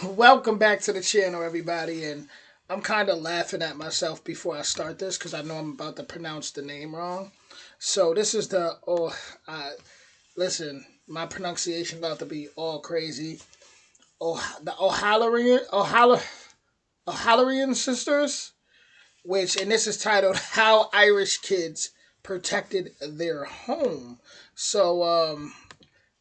Welcome back to the channel, everybody. And I'm kind of laughing at myself before I start this because I know I'm about to pronounce the name wrong. So this is listen, my pronunciation about to be all crazy. The O'Halloran sisters, and this is titled "How Irish Kids Protected Their Home." So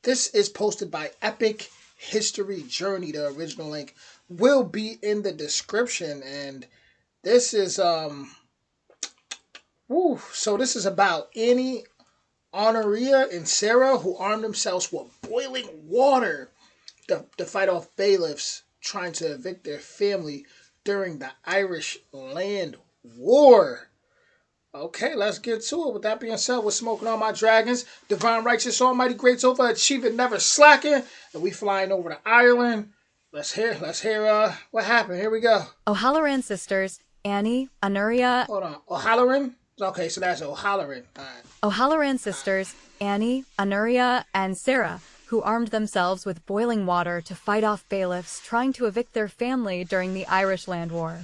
this is posted by Epic History Journey. The original link will be in the description, and this is so this is about Annie, Honoria, and Sarah, who armed themselves with boiling water to fight off bailiffs trying to evict their family during the Irish Land War. Okay, let's get to it. With that being said, we're smoking on my dragons. Divine, righteous, almighty, great, overachieving, never slacking. And we flying over to Ireland. Let's hear what happened. Here we go. O'Halloran sisters, Annie, Honoria. Hold on. O'Halloran? Okay, so that's O'Halloran. All right. O'Halloran sisters, Annie, Honoria, and Sarah, who armed themselves with boiling water to fight off bailiffs trying to evict their family during the Irish Land War.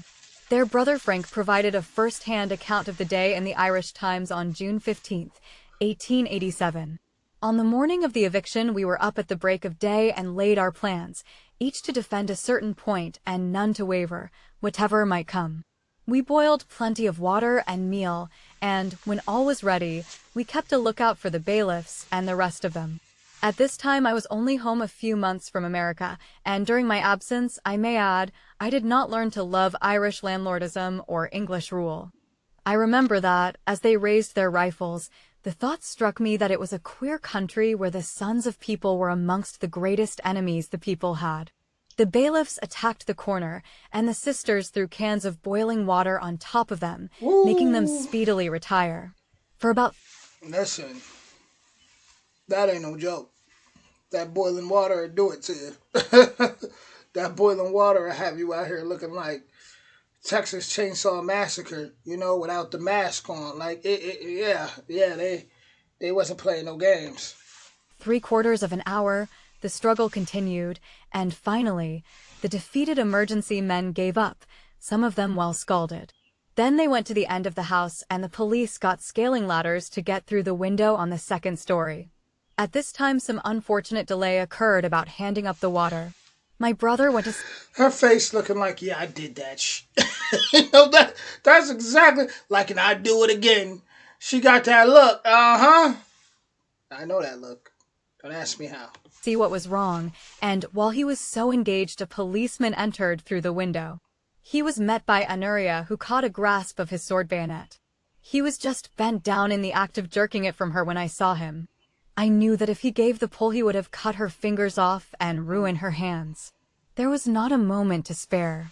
Their brother Frank provided a first-hand account of the day in the Irish Times on June 15, 1887. On the morning of the eviction, we were up at the break of day and laid our plans, each to defend a certain point and none to waver, whatever might come. We boiled plenty of water and meal, and, when all was ready, we kept a lookout for the bailiffs and the rest of them. At this time I was only home a few months from America, and during my absence, I may add, I did not learn to love Irish landlordism or English rule. I remember that, as they raised their rifles, the thought struck me that it was a queer country where the sons of people were amongst the greatest enemies the people had. The bailiffs attacked the corner, and the sisters threw cans of boiling water on top of them, making them speedily retire. For about... Listen, that ain't no joke. That boiling water will do it to you. That boiling water will have you out here looking like Texas Chainsaw Massacre, without the mask on. Like, they wasn't playing no games. 3/4 of an hour, the struggle continued, and finally, the defeated emergency men gave up, some of them well scalded. Then they went to the end of the house, and the police got scaling ladders to get through the window on the second story. At this time, some unfortunate delay occurred about handing up the water. My brother went to... Her face looking like, yeah, I did that that's exactly like, and I do it again. She got that look. I know that look. Don't ask me how. See what was wrong, and while he was so engaged, a policeman entered through the window. He was met by Honoria, who caught a grasp of his sword bayonet. He was just bent down in the act of jerking it from her when I saw him. I knew that if he gave the pull, he would have cut her fingers off and ruined her hands. There was not a moment to spare.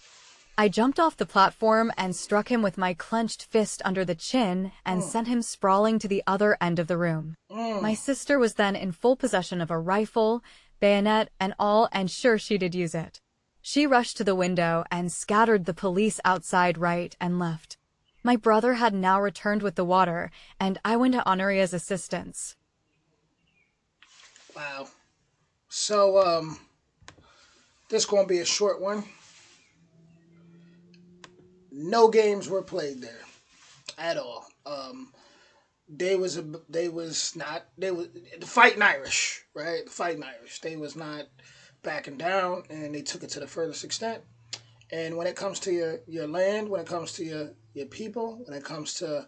I jumped off the platform and struck him with my clenched fist under the chin and sent him sprawling to the other end of the room. My sister was then in full possession of a rifle, bayonet, and all, and sure she did use it. She rushed to the window and scattered the police outside right and left. My brother had now returned with the water, and I went to Honoria's assistance. Wow. So, this gonna be a short one. No games were played there at all. They was the fighting Irish, right? The fighting Irish. They was not backing down, and they took it to the furthest extent. And when it comes to your land, when it comes to your people, when it comes to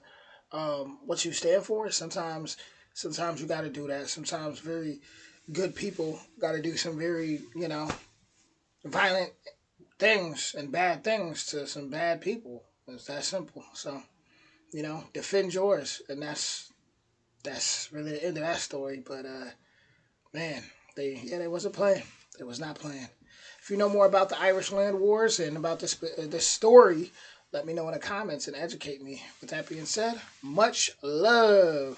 what you stand for, sometimes you got to do that. Sometimes very good people got to do some very violent things and bad things to some bad people. It's that simple. So defend yours, and that's really the end of that story. But man, they wasn't playing. They was not playing. If you know more about the Irish Land Wars and about this story, let me know in the comments and educate me. With that being said, much love.